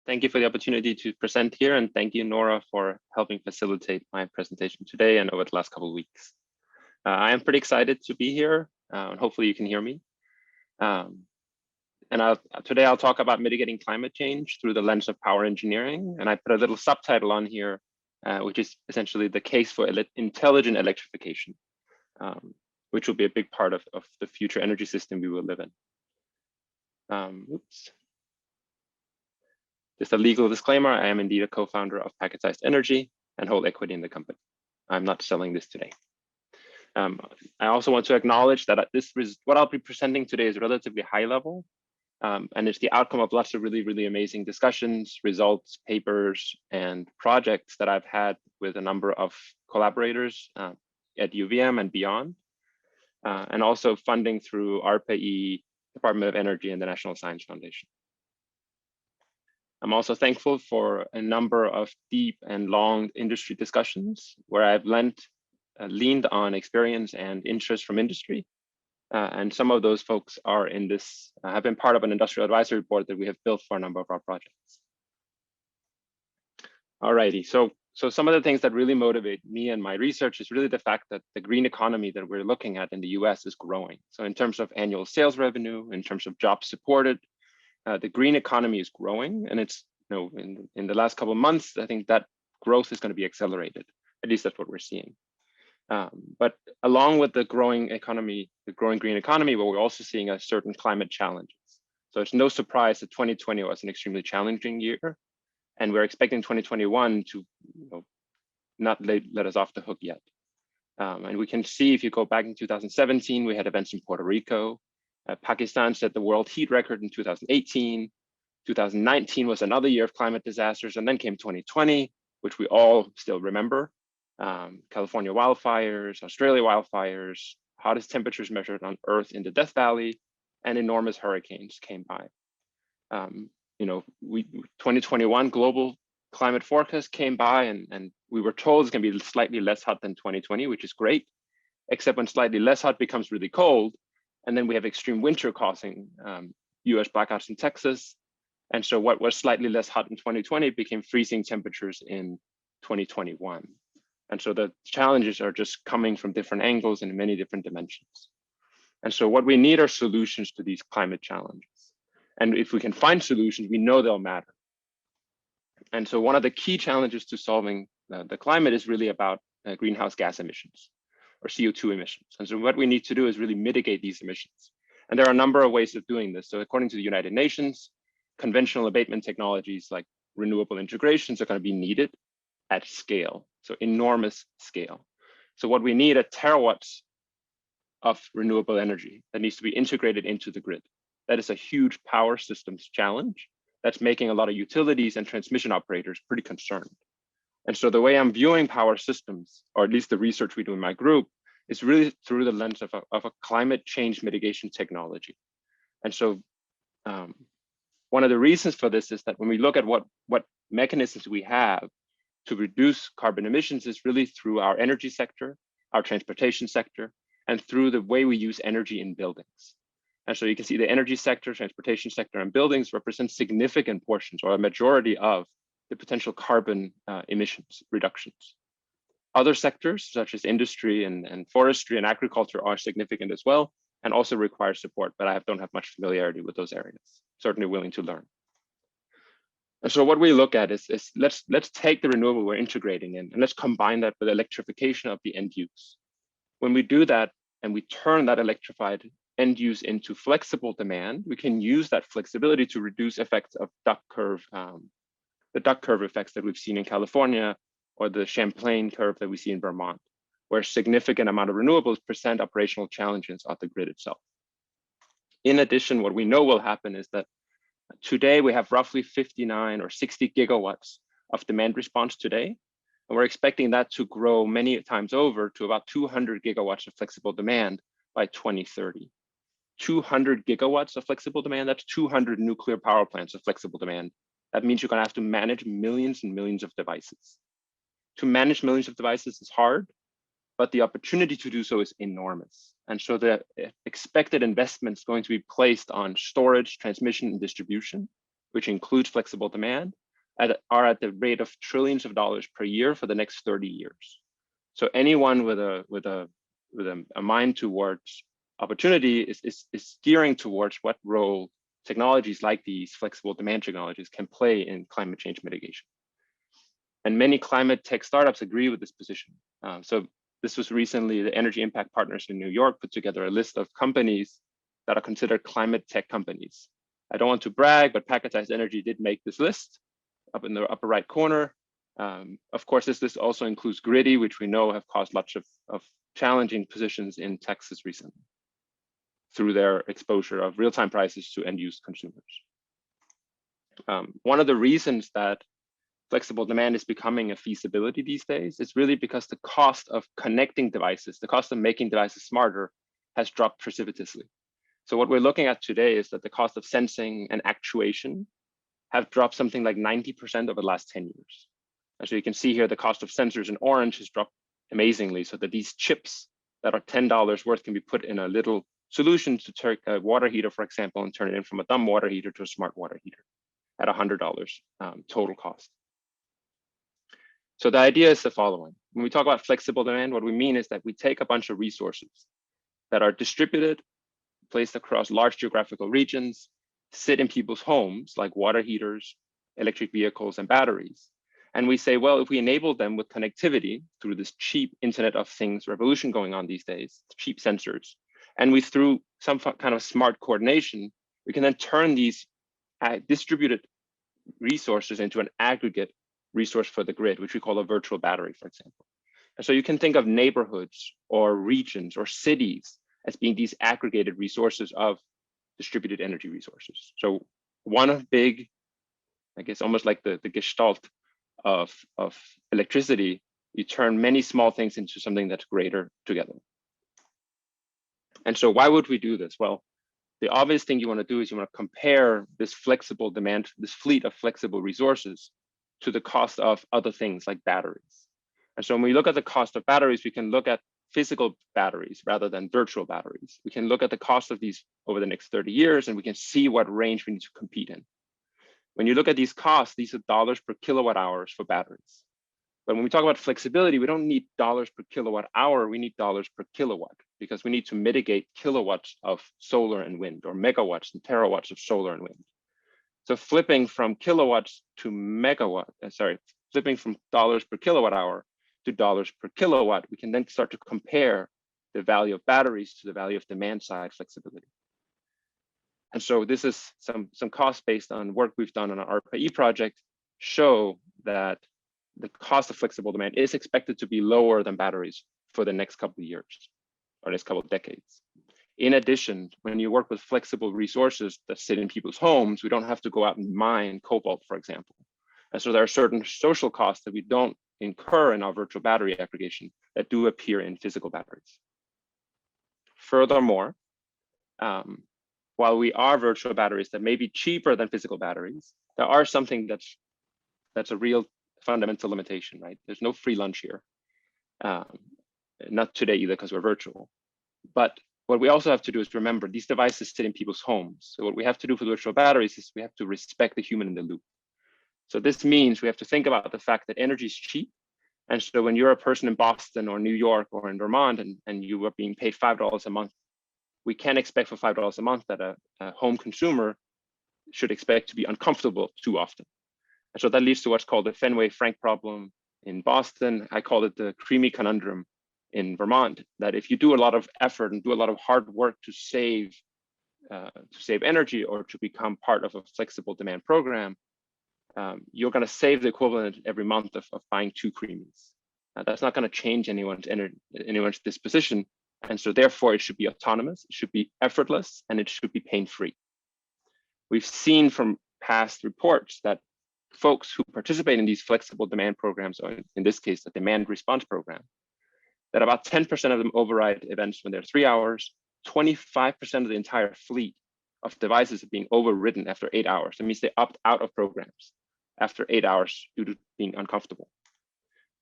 Thank you for the opportunity to present here, and thank you, Nora, for helping facilitate my presentation today and over the last couple of weeks. I am pretty excited to be here, and hopefully you can hear me. Today I'll talk about mitigating climate change through the lens of power engineering, and I put a little subtitle on here, which is essentially the case for intelligent electrification, which will be a big part of the future energy system we will live in. Oops. Just a legal disclaimer, I am indeed a co-founder of Packetsized Energy and hold equity in the company. I'm not selling this today. I also want to acknowledge that what I'll be presenting today is relatively high level, and it's the outcome of lots of really amazing discussions, results, papers, and projects that I've had with a number of collaborators at UVM and beyond, and also funding through ARPA-E, Department of Energy, and the National Science Foundation. I'm also thankful for a number of deep and long industry discussions where I've leaned on experience and interest from industry. And some of those folks are in this, have been part of an industrial advisory board that we have built for a number of our projects. Alrighty, so some of the things that really motivate me and my research is really the fact that the green economy that we're looking at in the US is growing. So in terms of annual sales revenue, in terms of jobs supported, the green economy is growing, and it's, in the last couple of months, I think that growth is going to be accelerated. At least that's what we're seeing. But along with the growing economy, the growing green economy, we're also seeing a certain climate challenges. So it's no surprise that 2020 was an extremely challenging year, and we're expecting 2021 to not let us off the hook yet. And we can see, if you go back in 2017, we had events in Puerto Rico. Pakistan set the world heat record in 2018. 2019 was another year of climate disasters, and then came 2020, which we all still remember. California wildfires, Australia wildfires, hottest temperatures measured on Earth in the Death Valley, and enormous hurricanes came by. 2021 global climate forecast came by, and we were told it's going to be slightly less hot than 2020, which is great, except when slightly less hot becomes really cold. And then we have extreme winter causing US blackouts in Texas. And so what was slightly less hot in 2020 became freezing temperatures in 2021. And so the challenges are just coming from different angles and in many different dimensions. And so what we need are solutions to these climate challenges. And if we can find solutions, we know they'll matter. And so one of the key challenges to solving the climate is really about greenhouse gas emissions, or CO2 emissions. And so what we need to do is really mitigate these emissions. And there are a number of ways of doing this. So according to the United Nations, conventional abatement technologies like renewable integrations are going to be needed at scale, so enormous scale. So what we need are terawatts of renewable energy that needs to be integrated into the grid. That is a huge power systems challenge that's making a lot of utilities and transmission operators pretty concerned. And so the way I'm viewing power systems, or at least the research we do in my group, is really through the lens of a climate change mitigation technology. And so one of the reasons for this is that when we look at what mechanisms we have to reduce carbon emissions is really through our energy sector, our transportation sector, and through the way we use energy in buildings. And so you can see the energy sector, transportation sector, and buildings represent significant portions, or a majority of the potential carbon emissions reductions. Other sectors, such as industry and forestry and agriculture, are significant as well, and also require support, but I don't have much familiarity with those areas. Certainly willing to learn. And so what we look at is let's take the renewable we're integrating in, and let's combine that with electrification of the end use. When we do that, and we turn that electrified end use into flexible demand, we can use that flexibility to reduce effects of the duck curve effects that we've seen in California, or the Champlain curve that we see in Vermont, where a significant amount of renewables present operational challenges on the grid itself. In addition, what we know will happen is that today we have roughly 59 or 60 gigawatts of demand response today, and we're expecting that to grow many times over to about 200 gigawatts of flexible demand by 2030. 200 gigawatts of flexible demand, that's 200 nuclear power plants of flexible demand. That means you're going to have to manage millions and millions of devices. To manage millions of devices is hard, but the opportunity to do so is enormous. And so the expected investment is going to be placed on storage, transmission, and distribution, which includes flexible demand, are at the rate of trillions of dollars per year for the next 30 years. So anyone with a mind towards opportunity is steering towards what role technologies like these flexible demand technologies can play in climate change mitigation. And many climate tech startups agree with this position. So this was recently the Energy Impact Partners in New York put together a list of companies that are considered climate tech companies. I don't want to brag, but Packetsized Energy did make this list up in the upper right corner. Of course, this list also includes Griddy, which we know have caused lots of challenging positions in Texas recently through their exposure of real-time prices to end-use consumers. One of the reasons that flexible demand is becoming a feasibility these days is really because the cost of connecting devices, the cost of making devices smarter, has dropped precipitously. So what we're looking at today is that the cost of sensing and actuation have dropped something like 90% over the last 10 years. And so you can see here the cost of sensors in orange has dropped amazingly, so that these chips that are $10 worth can be put in a little solution to take a water heater, for example, and turn it in from a dumb water heater to a smart water heater at $100 total cost. So the idea is the following. When we talk about flexible demand, what we mean is that we take a bunch of resources that are distributed, placed across large geographical regions, sit in people's homes, like water heaters, electric vehicles, and batteries. And we say, well, if we enable them with connectivity through this cheap Internet of Things revolution going on these days, cheap sensors, and we through some kind of smart coordination, we can then turn these distributed resources into an aggregate resource for the grid, which we call a virtual battery, for example. And so you can think of neighborhoods or regions or cities as being these aggregated resources of distributed energy resources. So one of big, I guess, almost like the gestalt of electricity, you turn many small things into something that's greater together. And so why would we do this? Well, the obvious thing you want to do is you want to compare this flexible demand, this fleet of flexible resources, to the cost of other things like batteries. And so when we look at the cost of batteries, we can look at physical batteries rather than virtual batteries. We can look at the cost of these over the next 30 years, and we can see what range we need to compete in. When you look at these costs, these are dollars per kilowatt hours for batteries. But when we talk about flexibility, we don't need dollars per kilowatt hour, we need dollars per kilowatt, because we need to mitigate kilowatts of solar and wind, or megawatts and terawatts of solar and wind. So flipping from kilowatts to flipping from dollars per kilowatt hour to dollars per kilowatt, we can then start to compare the value of batteries to the value of demand side flexibility. And so this is some costs based on work we've done on our ARPA-E project show that the cost of flexible demand is expected to be lower than batteries for the next couple of years or next couple of decades. In addition, when you work with flexible resources that sit in people's homes, we don't have to go out and mine cobalt, for example. And so there are certain social costs that we don't incur in our virtual battery aggregation that do appear in physical batteries. Furthermore, while we are virtual batteries that may be cheaper than physical batteries, there are something that's a real fundamental limitation, right? There's no free lunch here. Not today either, because we're virtual. But what we also have to do is remember these devices sit in people's homes. So what we have to do for virtual batteries is we have to respect the human in the loop. So this means we have to think about the fact that energy is cheap. And so when you're a person in Boston or New York or in Vermont and you are being paid $5 a month, we can't expect for $5 a month that a home consumer should expect to be uncomfortable too often. And so that leads to what's called the Fenway-Frank problem in Boston. I call it the creamy conundrum in Vermont, that if you do a lot of effort and do a lot of hard work to save energy or to become part of a flexible demand program, you're going to save the equivalent every month of buying 2 creamies. That's not going to change anyone's disposition. And so therefore it should be autonomous, it should be effortless, and it should be pain-free. We've seen from past reports that folks who participate in these flexible demand programs, or in this case, the demand response program, that about 10% of them override events when they're 3 hours, 25% of the entire fleet of devices are being overridden after 8 hours. That means they opt out of programs after 8 hours due to being uncomfortable.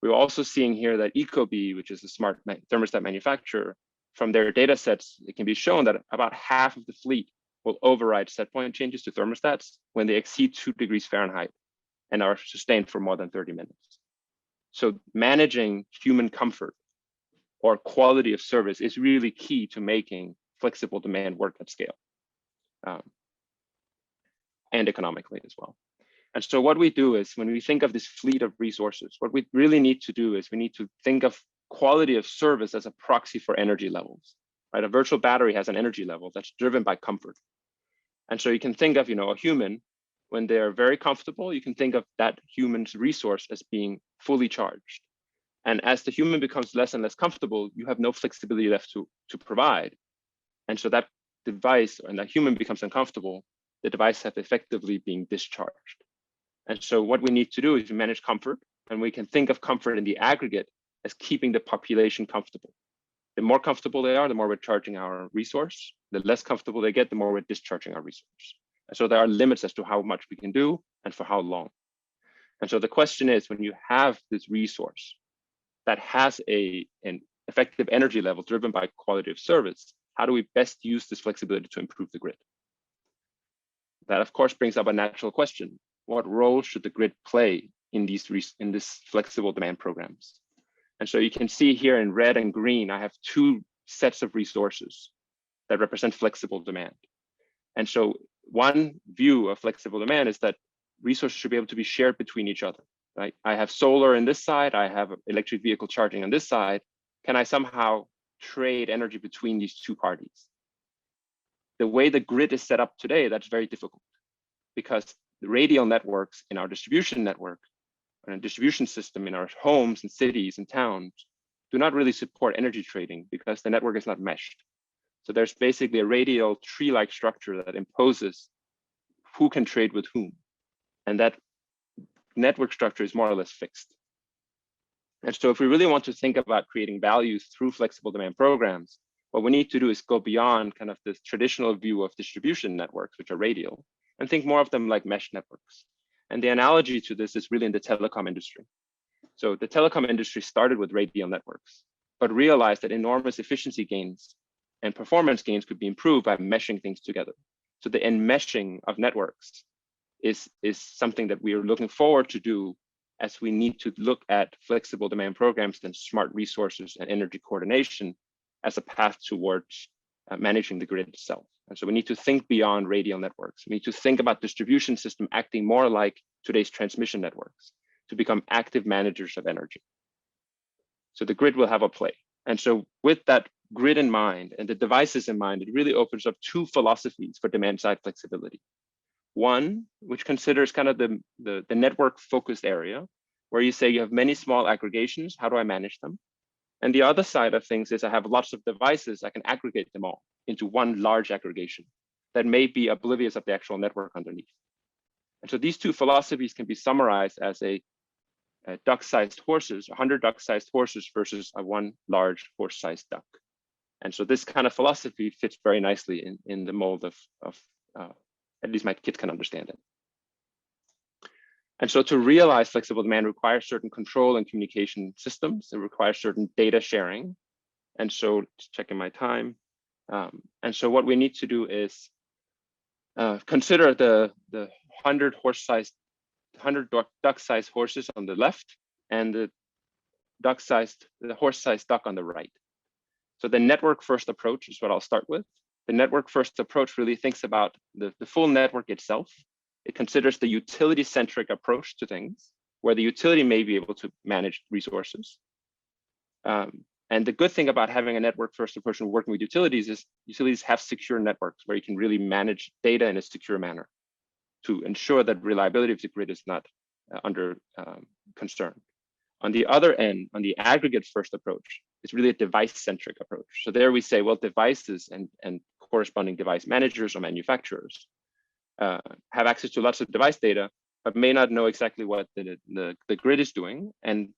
We're also seeing here that Ecobee, which is a smart thermostat manufacturer, from their data sets, it can be shown that about half of the fleet will override set point changes to thermostats when they exceed 2 degrees Fahrenheit and are sustained for more than 30 minutes. So managing human comfort or quality of service is really key to making flexible demand work at scale, and economically as well. And so what we do is, when we think of this fleet of resources, what we really need to do is we need to think of quality of service as a proxy for energy levels, right? A virtual battery has an energy level that's driven by comfort. And so you can think of, a human, when they're very comfortable, you can think of that human's resource as being fully charged. And as the human becomes less and less comfortable, you have no flexibility left to provide. And so that device, and that human becomes uncomfortable, the device has effectively being discharged. And so what we need to do is manage comfort, and we can think of comfort in the aggregate as keeping the population comfortable. The more comfortable they are, the more we're charging our resource. The less comfortable they get, the more we're discharging our resource. And so there are limits as to how much we can do and for how long. And so the question is, when you have this resource that has an effective energy level driven by quality of service, how do we best use this flexibility to improve the grid? That, of course, brings up a natural question. What role should the grid play in this flexible demand programs? And so you can see here in red and green, I have two sets of resources that represent flexible demand. And so one view of flexible demand is that resources should be able to be shared between each other, right? I have solar on this side, I have electric vehicle charging on this side. Can I somehow trade energy between these two parties? The way the grid is set up today, that's very difficult, because the radial networks in our distribution network and a distribution system in our homes and cities and towns do not really support energy trading because the network is not meshed. So there's basically a radial tree-like structure that imposes who can trade with whom. And that network structure is more or less fixed. And so if we really want to think about creating values through flexible demand programs, what we need to do is go beyond kind of this traditional view of distribution networks, which are radial, and think more of them like mesh networks. And the analogy to this is really in the telecom industry. So the telecom industry started with radial networks, but realized that enormous efficiency gains and performance gains could be improved by meshing things together. So the enmeshing of networks is something that we are looking forward to do, as we need to look at flexible demand programs and smart resources and energy coordination as a path towards managing the grid itself. And so we need to think beyond radial networks. We need to think about distribution system acting more like today's transmission networks to become active managers of energy. So the grid will have a play. And so with that grid in mind and the devices in mind, it really opens up two philosophies for demand side flexibility. One, which considers kind of the network focused area, where you say you have many small aggregations, how do I manage them? And the other side of things is I have lots of devices, I can aggregate them all into one large aggregation that may be oblivious of the actual network underneath. And so these two philosophies can be summarized as a duck-sized horses, 100 duck-sized horses versus a one large horse-sized duck. And so this kind of philosophy fits very nicely in the mold of at least my kids can understand it. And so to realize flexible demand requires certain control and communication systems. It requires certain data sharing. And so just checking my time. And so what we need to do is consider the 100 duck-sized horses on the left and the horse-sized duck on the right. So the network first approach is what I'll start with. The network first approach really thinks about the full network itself. It considers the utility-centric approach to things, where the utility may be able to manage resources. And the good thing about having a network first approach and working with utilities is utilities have secure networks where you can really manage data in a secure manner to ensure that reliability of the grid is not under concern. On the other end, on the aggregate first approach, it's really a device-centric approach. So there we say, well, devices and corresponding device managers or manufacturers have access to lots of device data, but may not know exactly what the grid is doing, and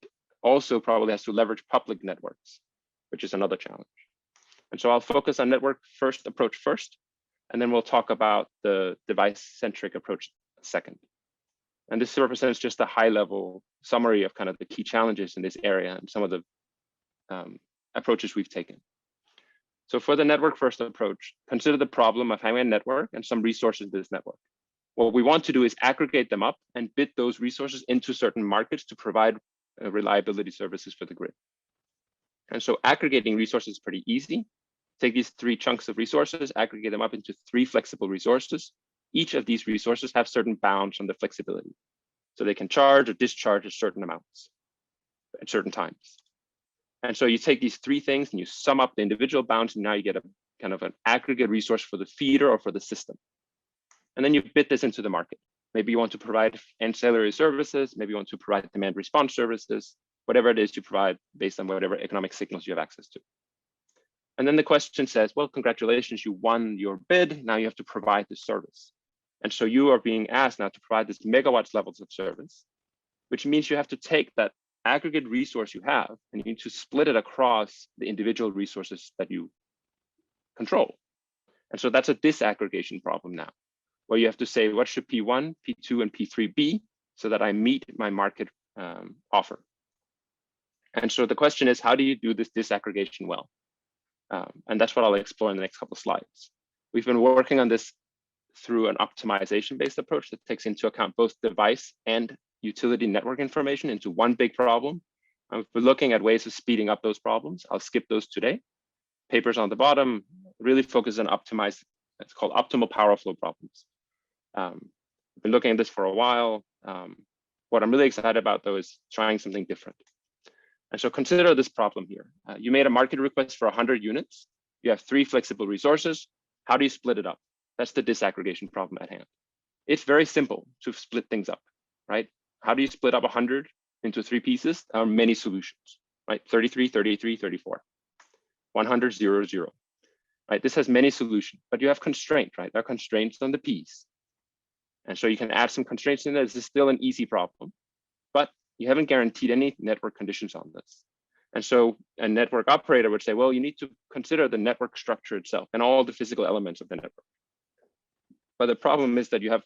also probably has to leverage public networks, which is another challenge. And so I'll focus on network first approach first, and then we'll talk about the device-centric approach second. And this represents just a high-level summary of kind of the key challenges in this area and some of the approaches we've taken. So for the network first approach, consider the problem of having a network and some resources in this network. What we want to do is aggregate them up and bid those resources into certain markets to provide reliability services for the grid. And so aggregating resources is pretty easy. Take these 3 chunks of resources, aggregate them up into 3 flexible resources. Each of these resources have certain bounds on the flexibility. So they can charge or discharge at certain amounts at certain times. And so you take these 3 things and you sum up the individual bounds, and now you get a kind of an aggregate resource for the feeder or for the system. And then you bid this into the market. Maybe you want to provide ancillary services, maybe you want to provide demand response services, whatever it is you provide based on whatever economic signals you have access to. And then the question says, well, congratulations, you won your bid. Now you have to provide the service. And so you are being asked now to provide this megawatts levels of service, which means you have to take that aggregate resource you have and you need to split it across the individual resources that you control. And so that's a disaggregation problem now, where you have to say, what should P1, P2, and P3 be so that I meet my market offer? And so the question is, how do you do this disaggregation well? And that's what I'll explore in the next couple of slides. We've been working on this through an optimization-based approach that takes into account both device and utility network information into one big problem. We're looking at ways of speeding up those problems. I'll skip those today. Papers on the bottom really focus on optimized, it's called optimal power flow problems. I've been looking at this for a while. What I'm really excited about, though, is trying something different. And so consider this problem here. You made a market request for 100 units. You have 3 flexible resources. How do you split it up? That's the disaggregation problem at hand. It's very simple to split things up, right? How do you split up 100 into 3 pieces? There are many solutions, right? 33, 33, 34, 100, 0, 0, right? This has many solutions, but you have constraints, right? There are constraints on the piece. And so you can add some constraints in there. This is still an easy problem, but you haven't guaranteed any network conditions on this. And so a network operator would say, well, you need to consider the network structure itself and all the physical elements of the network. But the problem is that you have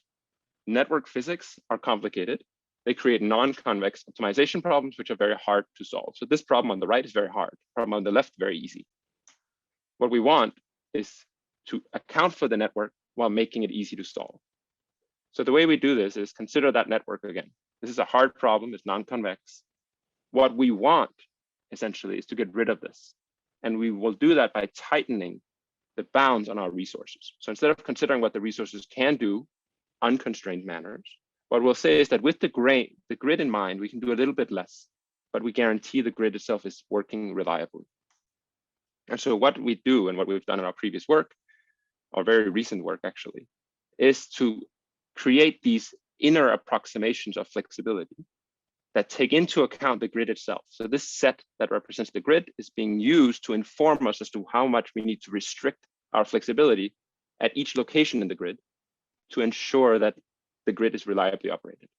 network physics are complicated. They create non-convex optimization problems, which are very hard to solve. So this problem on the right is very hard. The problem on the left, very easy. What we want is to account for the network while making it easy to solve. So the way we do this is consider that network again. This is a hard problem, it's non-convex. What we want, essentially, is to get rid of this. And we will do that by tightening the bounds on our resources. So instead of considering what the resources can do, unconstrained manners, what we'll say is that with the grid in mind, we can do a little bit less, but we guarantee the grid itself is working reliably. And so what we do and what we've done in our previous work, our very recent work actually, is to create these inner approximations of flexibility that take into account the grid itself. So this set that represents the grid is being used to inform us as to how much we need to restrict our flexibility at each location in the grid to ensure that the grid is reliably operated.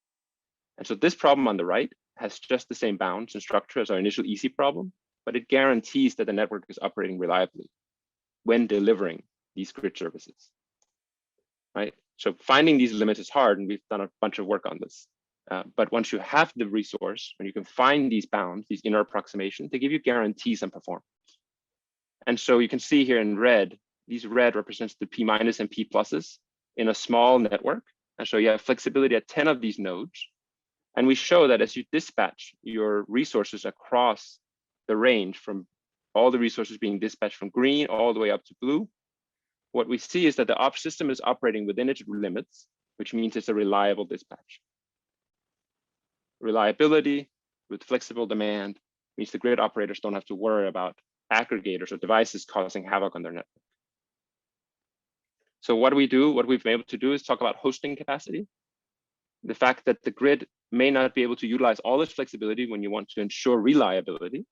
And so this problem on the right has just the same bounds and structure as our initial easy problem, but it guarantees that the network is operating reliably when delivering these grid services, right? So finding these limits is hard, and we've done a bunch of work on this. But once you have the resource, when you can find these bounds, these inner approximations, they give you guarantees on performance. And so you can see here in red, these red represents the P- and P+ in a small network. And so you have flexibility at 10 of these nodes. And we show that as you dispatch your resources across the range from all the resources being dispatched from green all the way up to blue, what we see is that the op system is operating within its limits, which means it's a reliable dispatch. Reliability with flexible demand means the grid operators don't have to worry about aggregators or devices causing havoc on their network. So what we've been able to do is talk about hosting capacity. The fact that the grid may not be able to utilize all its flexibility when you want to ensure reliability.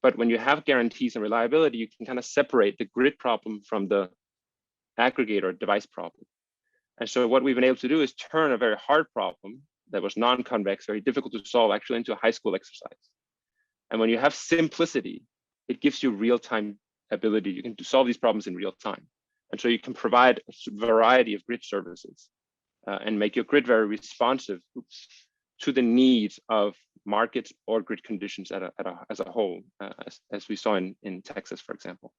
But when you have guarantees and reliability, you can kind of separate the grid problem from the aggregator device problem. And so what we've been able to do is turn a very hard problem that was non-convex, very difficult to solve, actually into a high school exercise. And when you have simplicity, it gives you real-time ability. You can solve these problems in real time. And so you can provide a variety of grid services and make your grid very responsive to the needs of markets or grid conditions as a whole, as we saw in Texas, for example.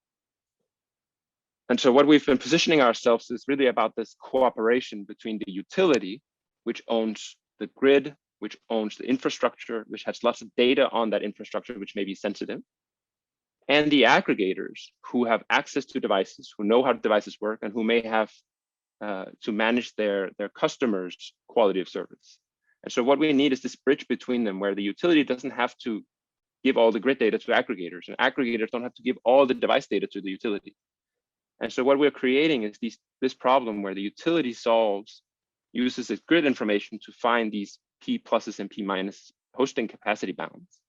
And so what we've been positioning ourselves is really about this cooperation between the utility, which owns the grid, which owns the infrastructure, which has lots of data on that infrastructure, which may be sensitive, and the aggregators who have access to devices, who know how devices work, and who may have to manage their customers' quality of service. And so what we need is this bridge between them where the utility doesn't have to give all the grid data to aggregators, and aggregators don't have to give all the device data to the utility. And so what we're creating is this problem where the utility uses its grid information to find these P pluses and P minus hosting capacity bounds.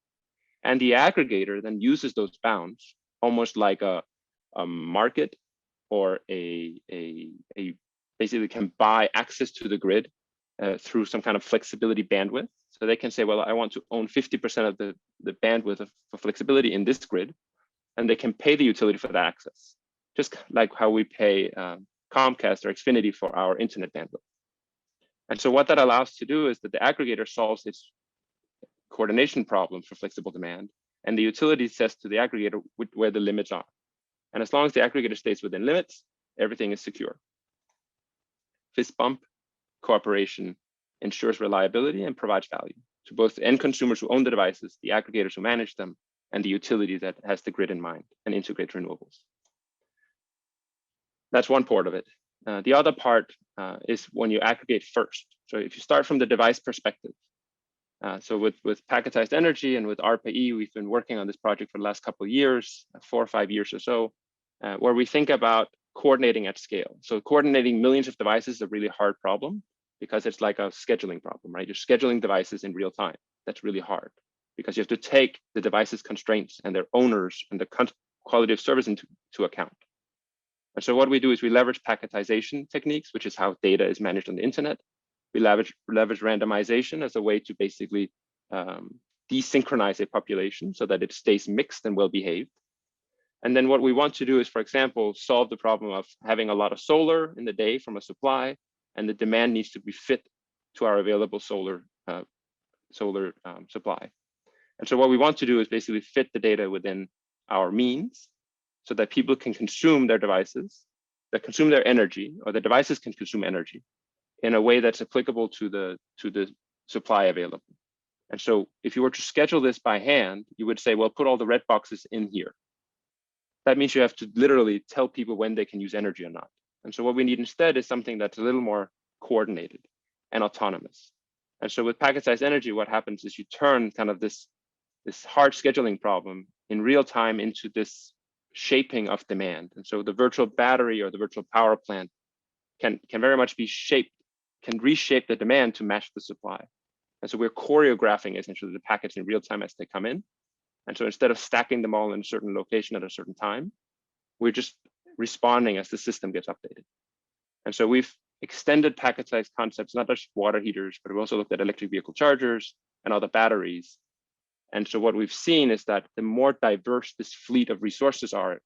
And the aggregator then uses those bounds almost like a market, or basically can buy access to the grid through some kind of flexibility bandwidth. So they can say, well, I want to own 50% of the bandwidth for flexibility in this grid, and they can pay the utility for that access, just like how we pay Comcast or Xfinity for our internet bandwidth. And so what that allows to do is that the aggregator solves its coordination problem for flexible demand, and the utility says to the aggregator where the limits are. And as long as the aggregator stays within limits, everything is secure. Fist bump cooperation ensures reliability and provides value to both end consumers who own the devices, the aggregators who manage them, and the utility that has the grid in mind and integrates renewables. That's one part of it. The other part is when you aggregate first. So if you start from the device perspective, so with packetized energy and with RPE, we've been working on this project for the last couple of years, 4 or 5 years or so, where we think about coordinating at scale. So coordinating millions of devices is a really hard problem because it's like a scheduling problem, right? You're scheduling devices in real time. That's really hard because you have to take the device's constraints and their owners and the quality of service into account. And so what we do is we leverage packetization techniques, which is how data is managed on the internet. We leverage randomization as a way to basically desynchronize a population so that it stays mixed and well-behaved. And then what we want to do is, for example, solve the problem of having a lot of solar in the day from a supply, and the demand needs to be fit to our available solar supply. And so what we want to do is basically fit the data within our means so that people can consume their devices, that consume their energy, or the devices can consume energy in a way that's applicable to the supply available. And so if you were to schedule this by hand, you would say, well, put all the red boxes in here. That means you have to literally tell people when they can use energy or not. And so what we need instead is something that's a little more coordinated and autonomous. And so with packetized energy, what happens is you turn kind of this hard scheduling problem in real time into this shaping of demand. And so the virtual battery or the virtual power plant can very much be shaped, can reshape the demand to match the supply. And so we're choreographing essentially the packets in real time as they come in. And so instead of stacking them all in a certain location at a certain time, we're just responding as the system gets updated. And so we've extended packetized concepts, not just water heaters, but we've also looked at electric vehicle chargers and other batteries. And so what we've seen is that the more diverse this fleet of resources are,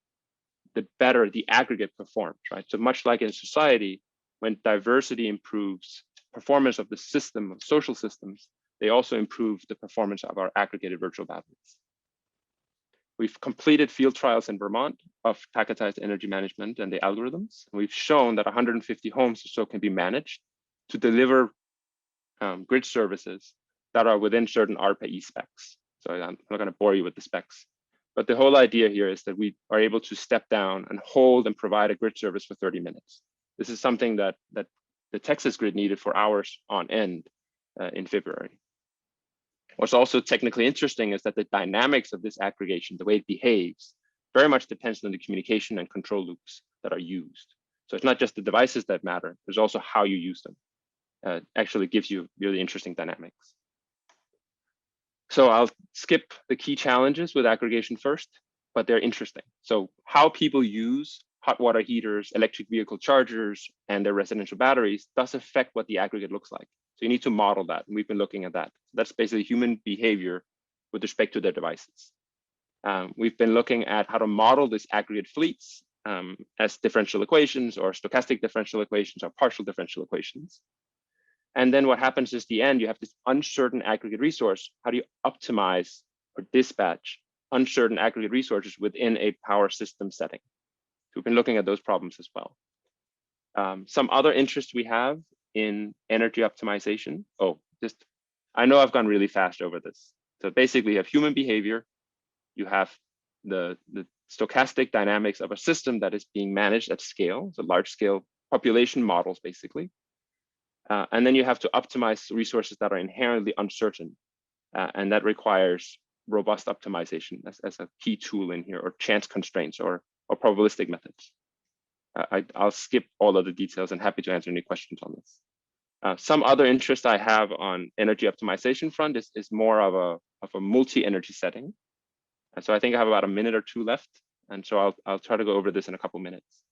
the better the aggregate performs, right? So much like in society, when diversity improves performance of the system, of social systems, they also improve the performance of our aggregated virtual batteries. We've completed field trials in Vermont of packetized energy management and the algorithms. We've shown that 150 homes or so can be managed to deliver grid services that are within certain RPE specs. So I'm not going to bore you with the specs, but the whole idea here is that we are able to step down and hold and provide a grid service for 30 minutes. This is something that the Texas grid needed for hours on end in February. What's also technically interesting is that the dynamics of this aggregation, the way it behaves, very much depends on the communication and control loops that are used. So it's not just the devices that matter, there's also how you use them. Actually gives you really interesting dynamics. So I'll skip the key challenges with aggregation first, but they're interesting. So how people use hot water heaters, electric vehicle chargers, and their residential batteries does affect what the aggregate looks like. So you need to model that, and we've been looking at that. That's basically human behavior with respect to their devices. We've been looking at how to model these aggregate fleets as differential equations or stochastic differential equations or partial differential equations. And then what happens is the end, you have this uncertain aggregate resource. How do you optimize or dispatch uncertain aggregate resources within a power system setting? we've been looking at those problems as well. Some other interests we have in energy optimization. I know I've gone really fast over this. So basically you have human behavior, you have the stochastic dynamics of a system that is being managed at scale, so large scale population models basically. And then you have to optimize resources that are inherently uncertain. And that requires robust optimization as a key tool in here, or chance constraints or probabilistic methods. I'll skip all of the details and happy to answer any questions on this. Some other interest I have on energy optimization front is more of a multi-energy setting. And so I think I have about a minute or two left. And so I'll try to go over this in a couple minutes.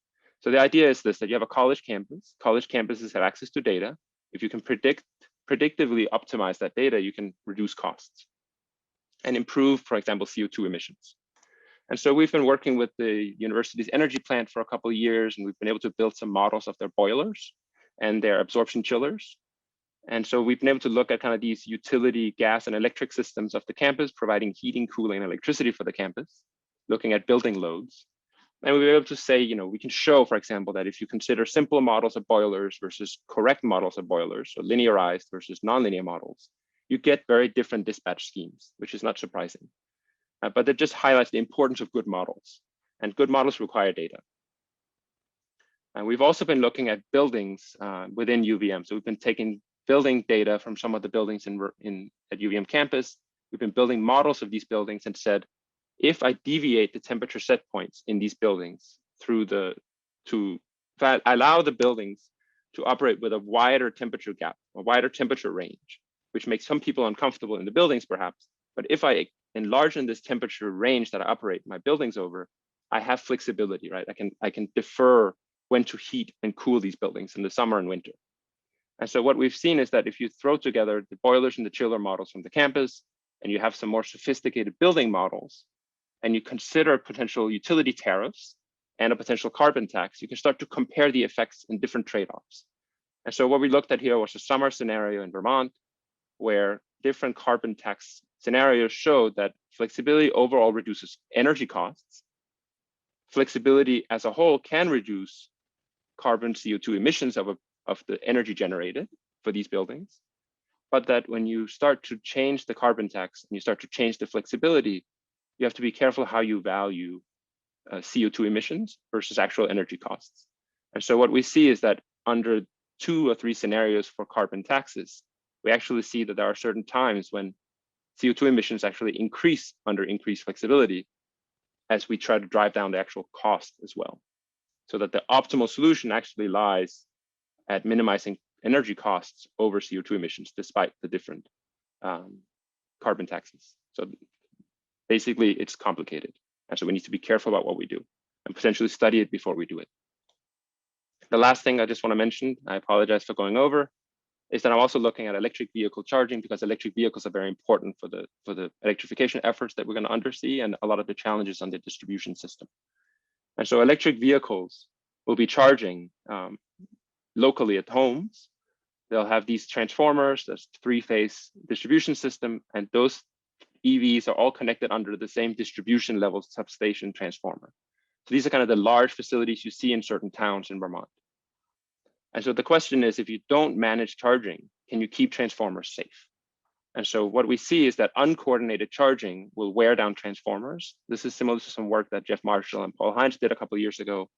So the idea is this, that you have a college campus. College campuses have access to data. If you can predictively optimize that data, you can reduce costs and improve, for example, CO2 emissions. And so we've been working with the university's energy plant for a couple of years, and we've been able to build some models of their boilers and their absorption chillers. And so we've been able to look at kind of these utility gas and electric systems of the campus, providing heating, cooling, and electricity for the campus, looking at building loads. And we were able to say, we can show, for example, that if you consider simple models of boilers versus correct models of boilers, or linearized versus nonlinear models, you get very different dispatch schemes, which is not surprising. But that just highlights the importance of good models, and good models require data. And we've also been looking at buildings within UVM. So we've been taking building data from some of the buildings at UVM campus. We've been building models of these buildings and said, if I deviate the temperature set points in these buildings to allow the buildings to operate with a wider temperature gap, a wider temperature range, which makes some people uncomfortable in the buildings perhaps. But if I enlarge in this temperature range that I operate my buildings over, I have flexibility, right? I can defer when to heat and cool these buildings in the summer and winter. And so what we've seen is that if you throw together the boilers and the chiller models from the campus, and you have some more sophisticated building models, and you consider potential utility tariffs and a potential carbon tax, you can start to compare the effects in different trade-offs. And so what we looked at here was a summer scenario in Vermont, where different carbon tax scenarios showed that flexibility overall reduces energy costs. Flexibility as a whole can reduce carbon CO2 emissions of the energy generated for these buildings. But that when you start to change the carbon tax and you start to change the flexibility, you have to be careful how you value CO2 emissions versus actual energy costs. And so what we see is that under 2 or 3 scenarios for carbon taxes, we actually see that there are certain times when CO2 emissions actually increase under increased flexibility as we try to drive down the actual cost as well. So that the optimal solution actually lies at minimizing energy costs over CO2 emissions, despite the different carbon taxes. So basically, it's complicated. And so we need to be careful about what we do and potentially study it before we do it. The last thing I just want to mention, I apologize for going over, is that I'm also looking at electric vehicle charging, because electric vehicles are very important for the electrification efforts that we're going to undersee and a lot of the challenges on the distribution system. And so electric vehicles will be charging locally at homes. They'll have these transformers, this 3-phase distribution system, and those EVs are all connected under the same distribution level substation transformer. So these are kind of the large facilities you see in certain towns in Vermont. And so the question is, if you don't manage charging, can you keep transformers safe? And so what we see is that uncoordinated charging will wear down transformers. This is similar to some work that Jeff Marshall and Paul Heinz did a couple of years ago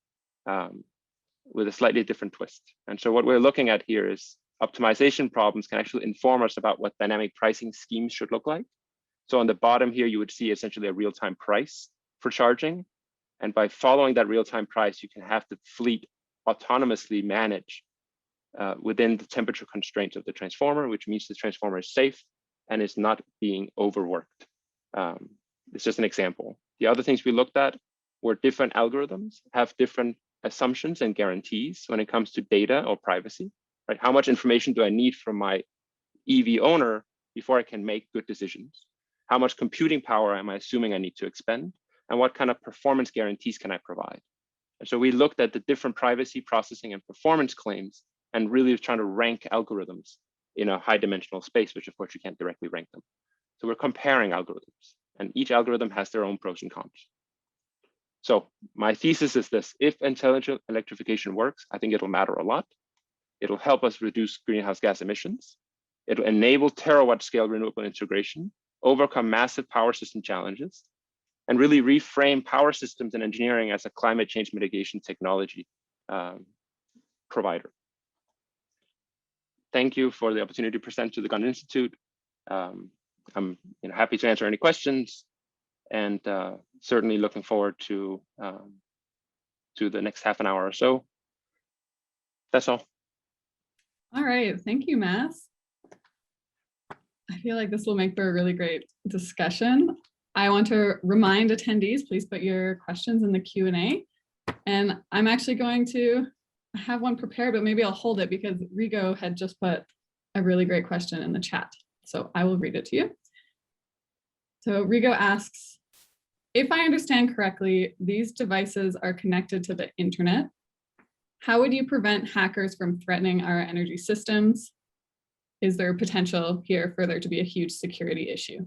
with a slightly different twist. And so what we're looking at here is optimization problems can actually inform us about what dynamic pricing schemes should look like. So on the bottom here, you would see essentially a real-time price for charging. And by following that real-time price, you can have the fleet autonomously manage within the temperature constraints of the transformer, which means the transformer is safe and is not being overworked. It's just an example. The other things we looked at were different algorithms have different assumptions and guarantees when it comes to data or privacy, right? How much information do I need from my EV owner before I can make good decisions? How much computing power am I assuming I need to expend? And what kind of performance guarantees can I provide? And so we looked at the different privacy, processing, and performance claims and really trying to rank algorithms in a high dimensional space, which of course you can't directly rank them. So we're comparing algorithms, and each algorithm has their own pros and cons. So my thesis is this: if intelligent electrification works, I think it'll matter a lot. It'll help us reduce greenhouse gas emissions. It'll enable terawatt scale renewable integration, overcome massive power system challenges, and really reframe power systems and engineering as a climate change mitigation technology provider. Thank you for the opportunity to present to the Gunn Institute. I'm happy to answer any questions, and certainly looking forward to the next half an hour or so. That's all. All right, thank you, Mass. I feel like this will make for a really great discussion. I want to remind attendees, please put your questions in the Q&A. And I'm actually going to have one prepared, but maybe I'll hold it because Rigo had just put a really great question in the chat. So I will read it to you. So Rigo asks, if I understand correctly, these devices are connected to the internet. How would you prevent hackers from threatening our energy systems? Is there potential here for there to be a huge security issue?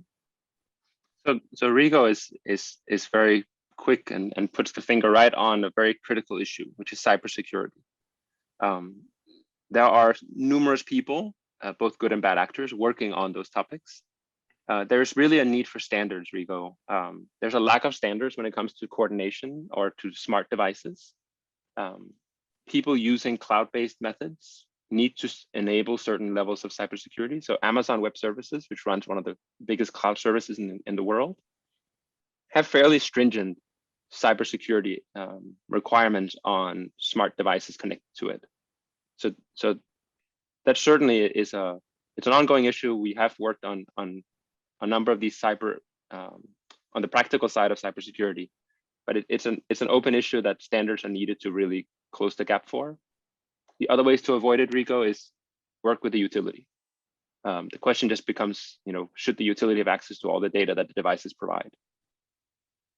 So Rigo is very quick and puts the finger right on a very critical issue, which is cybersecurity. There are numerous people, both good and bad actors, working on those topics. There's really a need for standards, Rigo. There's a lack of standards when it comes to coordination or to smart devices. People using cloud-based methods need to enable certain levels of cybersecurity. So Amazon Web Services, which runs one of the biggest cloud services in the world, have fairly stringent cybersecurity requirements on smart devices connected to it. So that certainly is it's an ongoing issue. We have worked on a number of these on the practical side of cybersecurity, but it's an open issue that standards are needed to really close the gap for. The other ways to avoid it, Rigo, is work with the utility. The question just becomes, should the utility have access to all the data that the devices provide?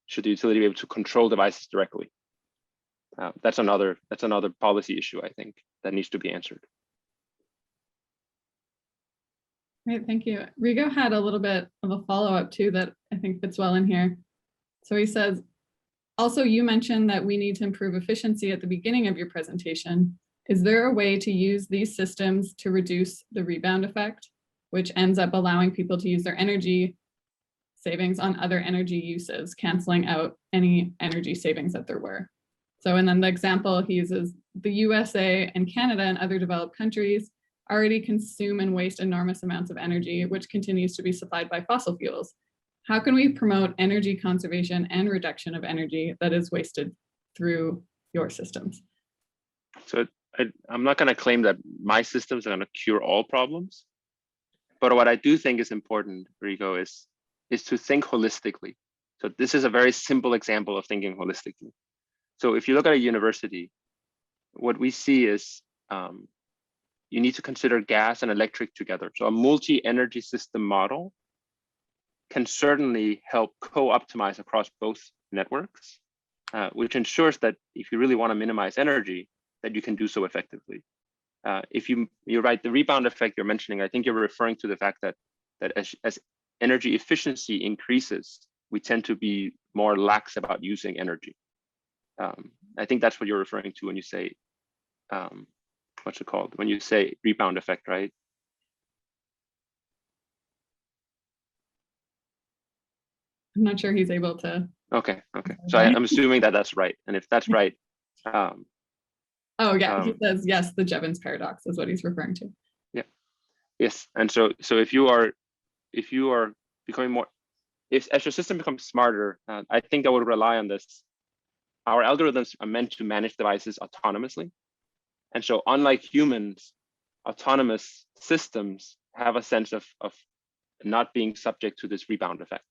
Should the utility be able to control devices directly? That's another policy issue, I think, that needs to be answered. Great, thank you. Rigo had a little bit of a follow-up too that I think fits well in here. So he says, also you mentioned that we need to improve efficiency at the beginning of your presentation. Is there a way to use these systems to reduce the rebound effect, which ends up allowing people to use their energy savings on other energy uses, canceling out any energy savings that there were? So, and then the example he uses, the USA and Canada and other developed countries already consume and waste enormous amounts of energy, which continues to be supplied by fossil fuels. How can we promote energy conservation and reduction of energy that is wasted through your systems? So I'm not going to claim that my systems are going to cure all problems, but what I do think is important, Rigo, is to think holistically. So this is a very simple example of thinking holistically. So if you look at a university, what we see is you need to consider gas and electric together. So a multi-energy system model can certainly help co-optimize across both networks, which ensures that if you really want to minimize energy, that you can do so effectively. If you're right, the rebound effect you're mentioning, I think you're referring to the fact that as energy efficiency increases, we tend to be more lax about using energy. I think that's what you're referring to when you say, what's it called? When you say rebound effect, right? I'm not sure he's able to. Okay. So I'm assuming that that's right. And if that's right. Oh yeah, he says, yes, the Julians Paradox is what he's referring to. Yeah, yes. And so if you are becoming more, as your system becomes smarter, I think I would rely on this. Our algorithms are meant to manage devices autonomously. And so unlike humans, autonomous systems have a sense of not being subject to this rebound effect.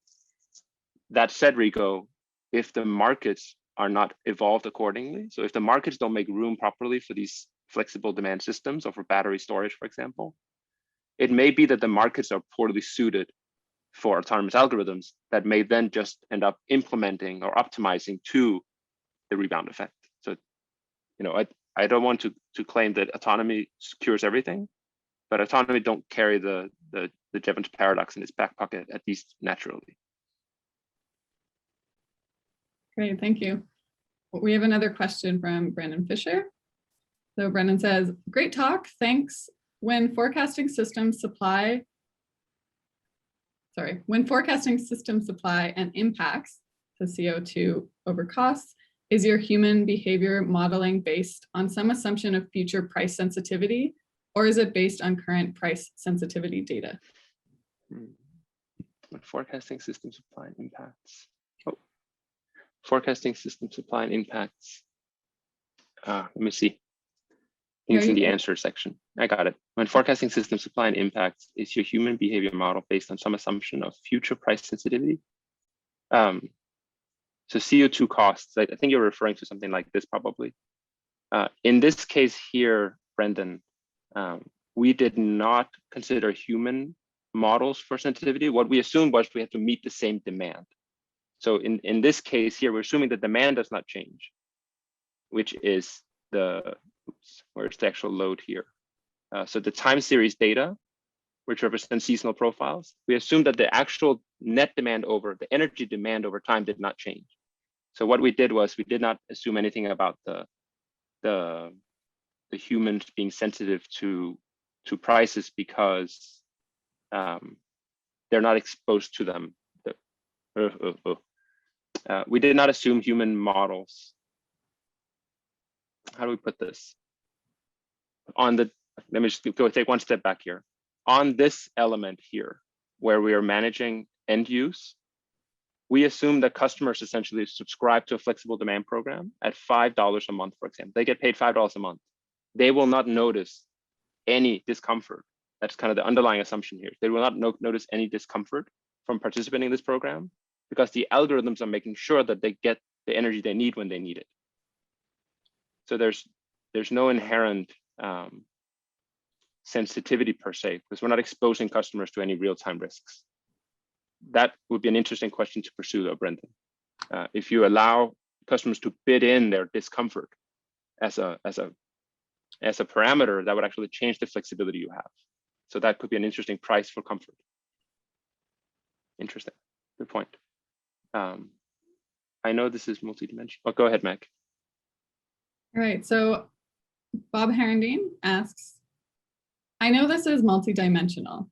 That said, Rigo, if the markets are not evolved accordingly, so if the markets don't make room properly for these flexible demand systems or for battery storage, for example, it may be that the markets are poorly suited for autonomous algorithms that may then just end up implementing or optimizing to the rebound effect. So, I don't want to claim that autonomy cures everything, but autonomy don't carry the Julians Paradox in its back pocket, at least naturally. Great, thank you. we have another question from Brendan Fisher. So Brendan says, great talk, thanks. When forecasting system supply and impacts, the CO2 over costs, is your human behavior modeling based on some assumption of future price sensitivity, or is it based on current price sensitivity data? When forecasting system supply and impacts. Oh, forecasting system supply and impacts. Let me see. Things in the answer section. I got it. When forecasting system supply and impacts is your human behavior model based on some assumption of future price sensitivity. So CO2 costs, I think you're referring to something like this probably. In this case here, Brendan, we did not consider human models for sensitivity. What we assumed was we had to meet the same demand. So in this case here, we're assuming the demand does not change, which is the, where's the actual load here? So the time series data, which represents seasonal profiles, we assume that the actual net demand over the energy demand over time did not change. So what we did was we did not assume anything about the humans being sensitive to prices because they're not exposed to them. We did not assume human models. How do we put this? On the, let me just go take one step back here. On this element here, where we are managing end use, we assume that customers essentially subscribe to a flexible demand program at $5 a month, for example. They get paid $5 a month. They will not notice any discomfort. That's kind of the underlying assumption here. They will not notice any discomfort from participating in this program because the algorithms are making sure that they get the energy they need when they need it. So there's no inherent sensitivity per se, because we're not exposing customers to any real-time risks. That would be an interesting question to pursue though, Brendan. If you allow customers to bid in their discomfort as a parameter, that would actually change the flexibility you have. So that could be an interesting price for comfort. Interesting, good point. I know this is multidimensional, but go ahead, Meg. All right, so Bob Herendeen asks, I know this is multidimensional,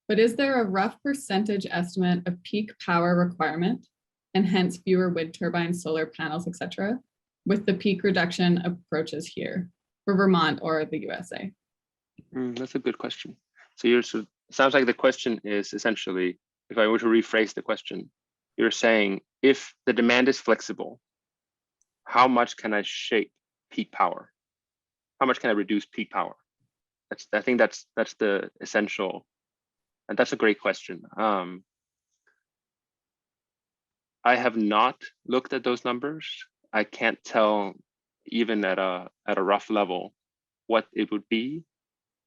but is there a rough percentage estimate of peak power requirement and hence fewer wind turbines, solar panels, etc., with the peak reduction approaches here for Vermont or the USA? That's a good question. So it sounds like the question is essentially, if I were to rephrase the question, you're saying if the demand is flexible, how much can I shape peak power? How much can I reduce peak power? I think that's the essential, and that's a great question. I have not looked at those numbers. I can't tell even at a rough level what it would be.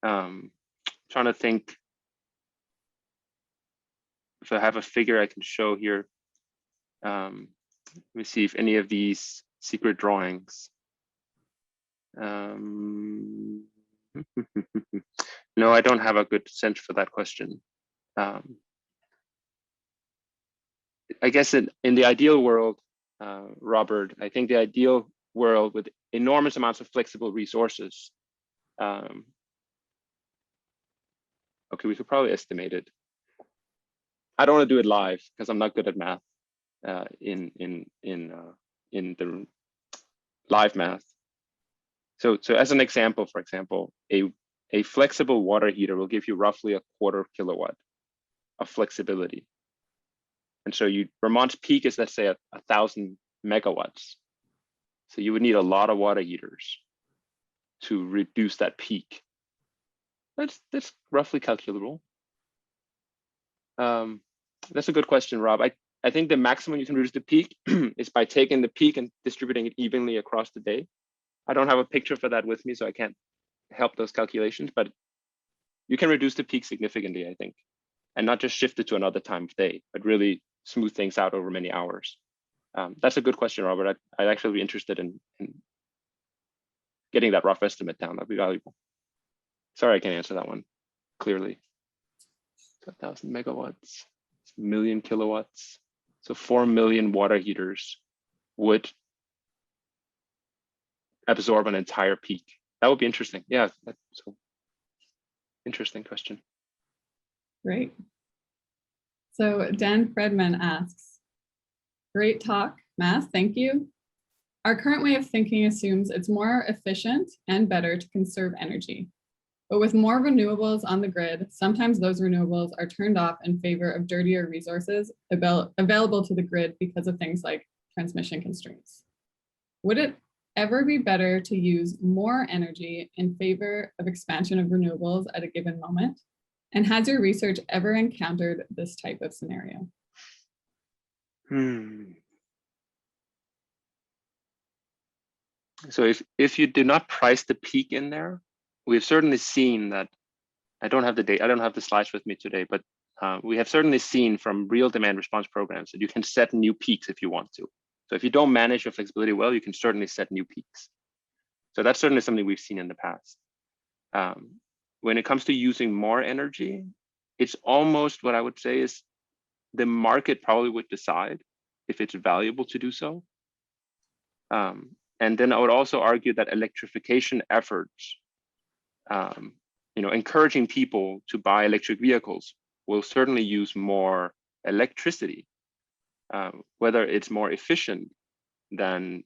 Trying to think if I have a figure I can show here. Let me see if any of these secret drawings. No, I don't have a good sense for that question. I guess in the ideal world, Robert, I think the ideal world with enormous amounts of flexible resources. Okay, we could probably estimate it. I don't want to do it live because I'm not good at math in the live math. So as an example, for example, a flexible water heater will give you roughly 1/4 kilowatt of flexibility. And so Vermont's peak is, let's say, 1,000 megawatts. So you would need a lot of water heaters to reduce that peak. That's roughly calculable. That's a good question, Rob. I think the maximum you can reduce the peak is by taking the peak and distributing it evenly across the day. I don't have a picture for that with me, so I can't help those calculations, but you can reduce the peak significantly, I think, and not just shift it to another time of day, but really smooth things out over many hours. That's a good question, Robert. I'd actually be interested in getting that rough estimate down. That'd be valuable. Sorry, I can't answer that one clearly. 1,000 megawatts, 1,000,000 kilowatts. So 4 million water heaters would absorb an entire peak? That would be interesting. Yeah, that's so interesting question. Great. So Dan Fredman asks, great talk, Math, thank you. Our current way of thinking assumes it's more efficient and better to conserve energy. But with more renewables on the grid, sometimes those renewables are turned off in favor of dirtier resources available to the grid because of things like transmission constraints. Would it ever be better to use more energy in favor of expansion of renewables at a given moment? And has your research ever encountered this type of scenario? So if you do not price the peak in there, we've certainly seen that. I don't have the data, I don't have the slides with me today, but we have certainly seen from real demand response programs that you can set new peaks if you want to. So if you don't manage your flexibility well, you can certainly set new peaks. So that's certainly something we've seen in the past. When it comes to using more energy, it's almost what I would say is the market probably would decide if it's valuable to do so. And then I would also argue that electrification efforts, encouraging people to buy electric vehicles will certainly use more electricity. Whether it's more efficient than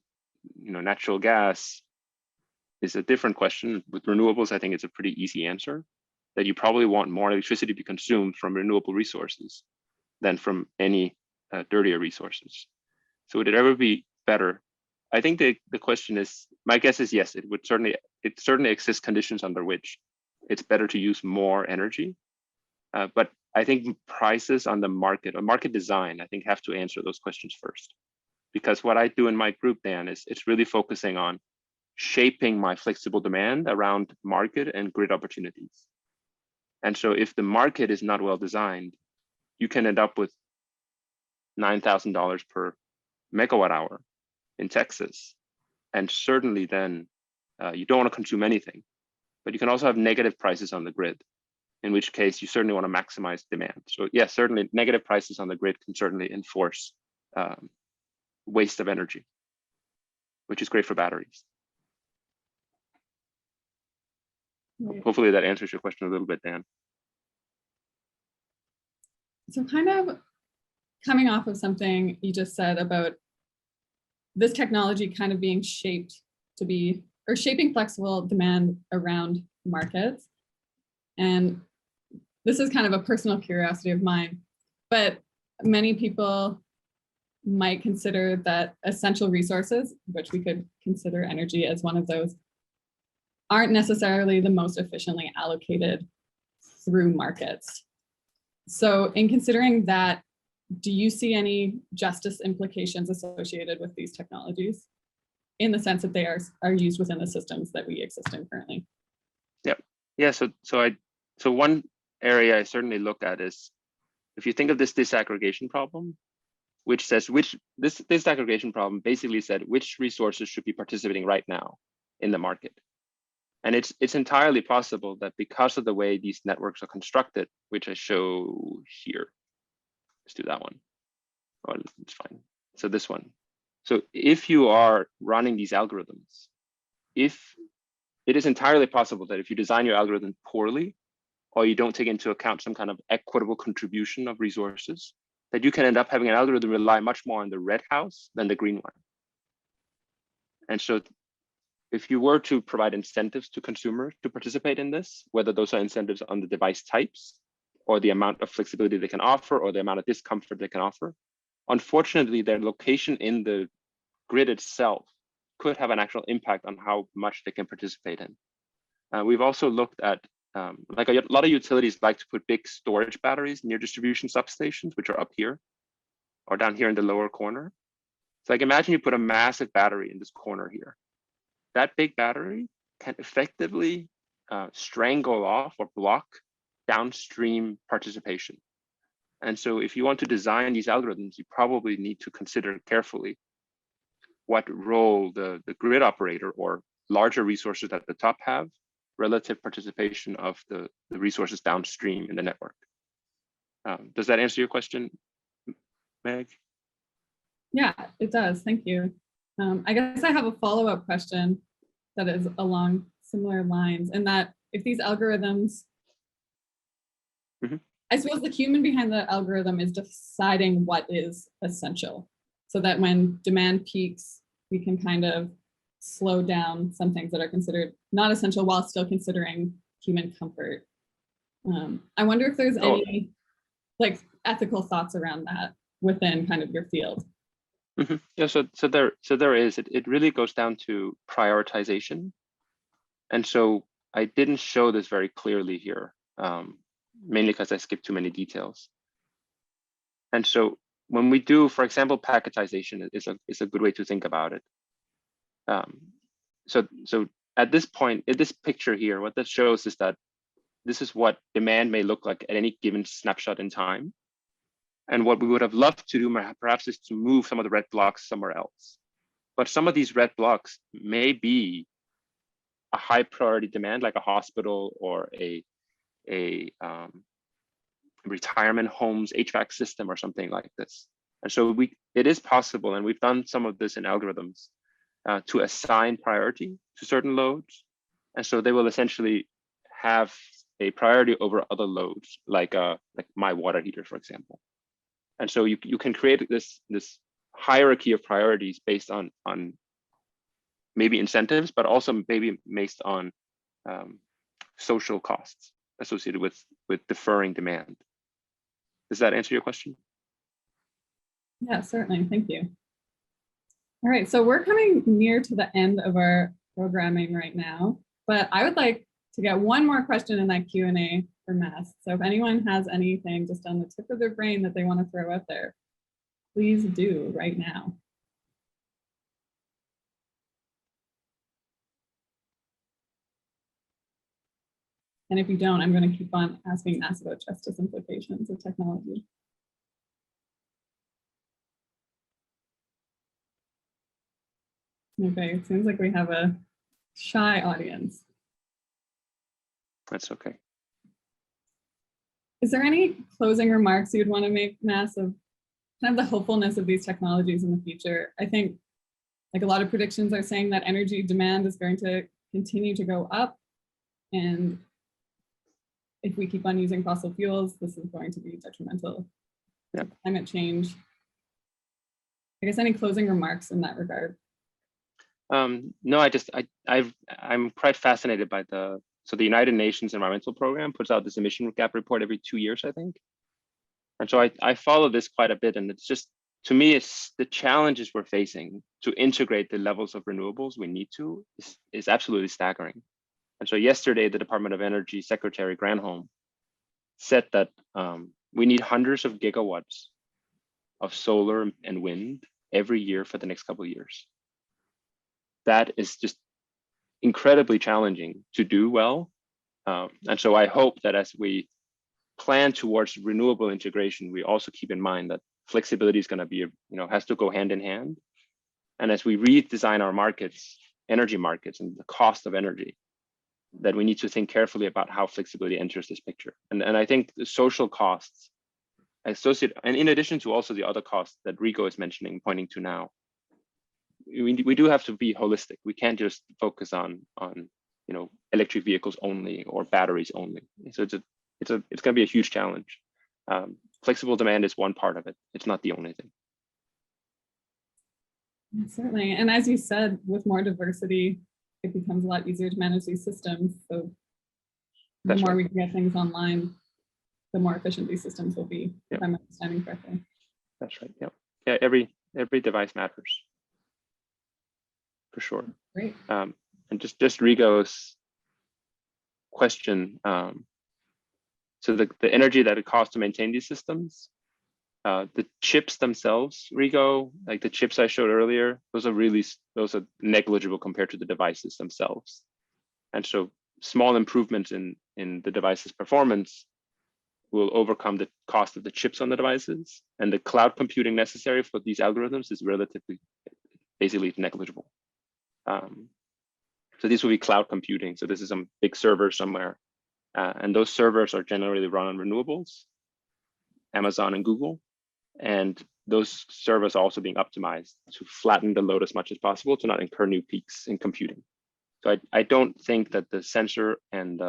natural gas is a different question. With renewables, I think it's a pretty easy answer, that you probably want more electricity to be consumed from renewable resources than from any dirtier resources. So would it ever be better? I think the question is, my guess is yes, it certainly exists conditions under which it's better to use more energy. But I think prices on the market or market design, I think have to answer those questions first. Because what I do in my group, Dan, is it's really focusing on shaping my flexible demand around market and grid opportunities. And so if the market is not well designed, you can end up with $9,000 per megawatt hour in Texas. And certainly then you don't want to consume anything, but you can also have negative prices on the grid, in which case you certainly want to maximize demand. So yes, certainly negative prices on the grid can certainly enforce waste of energy, which is great for batteries. Right. Hopefully that answers your question a little bit, Dan. So kind of coming off of something you just said about this technology kind of being shaped to be, or shaping flexible demand around markets. And this is kind of a personal curiosity of mine, but many people might consider that essential resources, which we could consider energy as one of those, aren't necessarily the most efficiently allocated through markets. So in considering that, do you see any justice implications associated with these technologies in the sense that they are used within the systems that we exist in currently? Yeah. So one area I certainly look at is, if you think of this disaggregation problem, which says this disaggregation problem basically said which resources should be participating right now in the market. And it's entirely possible that because of the way these networks are constructed, which I show here, let's do that one. Oh, it's fine. So this one. So if you are running these algorithms, if it is entirely possible that if you design your algorithm poorly, or you don't take into account some kind of equitable contribution of resources, that you can end up having an algorithm rely much more on the red house than the green one. And so if you were to provide incentives to consumers to participate in this, whether those are incentives on the device types or the amount of flexibility they can offer or the amount of discomfort they can offer, unfortunately, their location in the grid itself could have an actual impact on how much they can participate in. We've also looked at, like a lot of utilities like to put big storage batteries near distribution substations, which are up here or down here in the lower corner. So like imagine you put a massive battery in this corner here. That big battery can effectively strangle off or block downstream participation. And so if you want to design these algorithms, you probably need to consider carefully what role the grid operator or larger resources at the top have relative participation of the resources downstream in the network. Does that answer your question, Meg? Yeah, it does. Thank you. I guess I have a follow-up question. that is along similar lines, and that if these algorithms, I suppose the human behind the algorithm is deciding what is essential, so that when demand peaks, we can kind of slow down some things that are considered not essential while still considering human comfort. I wonder if there's any like ethical thoughts around that within kind of your field. Yeah, so there is. It really goes down to prioritization, and so I didn't show this very clearly here, mainly because I skipped too many details. And so when we do, for example, packetization is a good way to think about it. So at this point, in this picture here, what that shows is that this is what demand may look like at any given snapshot in time. And what we would have loved to do perhaps is to move some of the red blocks somewhere else. But some of these red blocks may be a high priority demand, like a hospital or a retirement homes HVAC system or something like this. And so it is possible, and we've done some of this in algorithms, to assign priority to certain loads. And so they will essentially have a priority over other loads, like my water heater, for example. And so you can create this hierarchy of priorities based on maybe incentives, but also maybe based on social costs associated with deferring demand. Does that answer your question? Yeah, certainly. Thank you. All right, so we're coming near to the end of our programming right now, but I would like to get one more question in that Q&A for Mass. So if anyone has anything just on the tip of their brain that they want to throw out there, please do right now. And if you don't, I'm going to keep on asking Mass about justice implications of technology. Okay, it seems like we have a shy audience. That's okay. Is there any closing remarks you'd want to make, Mass, of kind of the hopefulness of these technologies in the future? I think like a lot of predictions are saying that energy demand is going to continue to go up. And if we keep on using fossil fuels, this is going to be detrimental to climate change. I guess any closing remarks in that regard? No, I'm quite fascinated by the United Nations Environmental Program puts out this emission gap report every 2 years, I think. And so I follow this quite a bit, and it's just, to me, it's the challenges we're facing to integrate the levels of renewables we need to is absolutely staggering. And so yesterday, the Department of Energy Secretary Granholm said that we need hundreds of gigawatts of solar and wind every year for the next couple of years. That is just incredibly challenging to do well. And so I hope that as we plan towards renewable integration, we also keep in mind that flexibility is going to be, has to go hand in hand. And as we redesign our markets, energy markets, and the cost of energy, that we need to think carefully about how flexibility enters this picture. And I think the social costs associated, and in addition to also the other costs that Rico is mentioning, pointing to now, we do have to be holistic. We can't just focus on electric vehicles only or batteries only. So it's going to be a huge challenge. Flexible demand is one part of it. It's not the only thing. Certainly, and as you said, with more diversity, it becomes a lot easier to manage these systems. So the more we can get things online, the more efficient these systems will be. If I'm understanding correctly. That's right. Yeah. Every device matters. For sure. Great. And just Rigo's question. So the energy that it costs to maintain these systems, the chips themselves, Rigo, like the chips I showed earlier, those are negligible compared to the devices themselves. And so small improvements in the device's performance will overcome the cost of the chips on the devices, and the cloud computing necessary for these algorithms is basically negligible. So these will be cloud computing. So this is some big server somewhere. And those servers are generally run on renewables, Amazon and Google. And those servers are also being optimized to flatten the load as much as possible to not incur new peaks in computing. So I don't think that the sensor and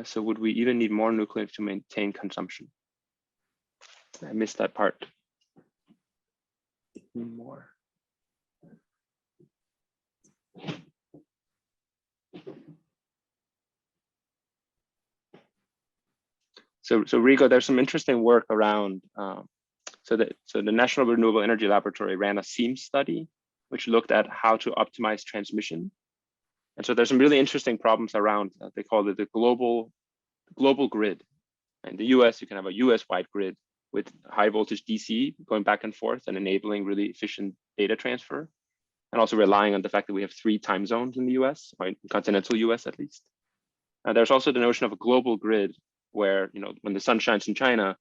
so would we even need more nuclear to maintain consumption? I missed that part. More. So Rigo, there's some interesting work around. So the National Renewable Energy Laboratory ran a SEAM study, which looked at how to optimize transmission. And so there's some really interesting problems around. They call it the global grid. In the US, you can have a US-wide grid with high voltage DC going back and forth and enabling really efficient data transfer, and also relying on the fact that we have 3 time zones in the US, or in continental US at least. There's also the notion of a global grid where, when the sun shines in China,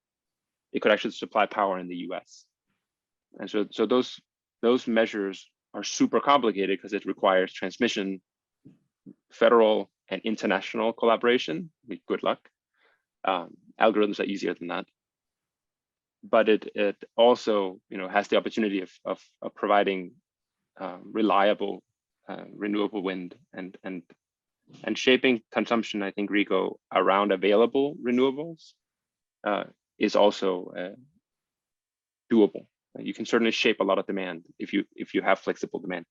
it could actually supply power in the US. And so those measures are super complicated because it requires transmission, federal and international collaboration. Good luck. Algorithms are easier than that. But it also has the opportunity of providing reliable renewable wind and shaping consumption. I think, Rico, around available renewables is also doable. You can certainly shape a lot of demand if you have flexible demand,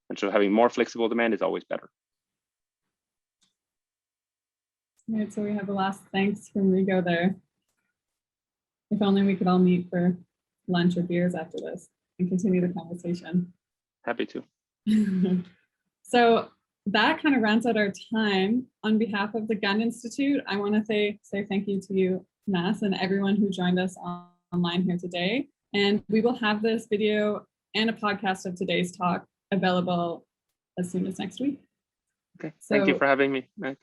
and so having more flexible demand is always better. All right, so we have the last thanks from Rigo there. If only we could all meet for lunch or beers after this and continue the conversation. Happy to. So that kind of rounds out our time. On behalf of the Gun Institute, I want to say thank you to you, Nas, and everyone who joined us online here today. And we will have this video and a podcast of today's talk available as soon as next week. Okay, thank you for having me, Mike.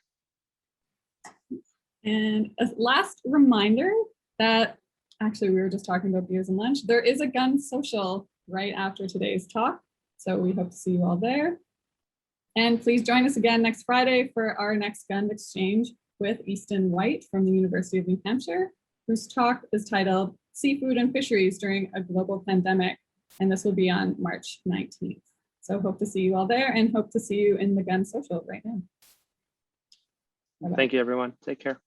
And a last reminder that actually we were just talking about beers and lunch. There is a gun social right after today's talk. So we hope to see you all there. And please join us again next Friday for our next gun exchange with Easton White from the University of New Hampshire, whose talk is titled Seafood and Fisheries During a Global Pandemic. And this will be on March 19th. So hope to see you all there and hope to see you in the gun social right now. Bye-bye. Thank you, everyone. Take care.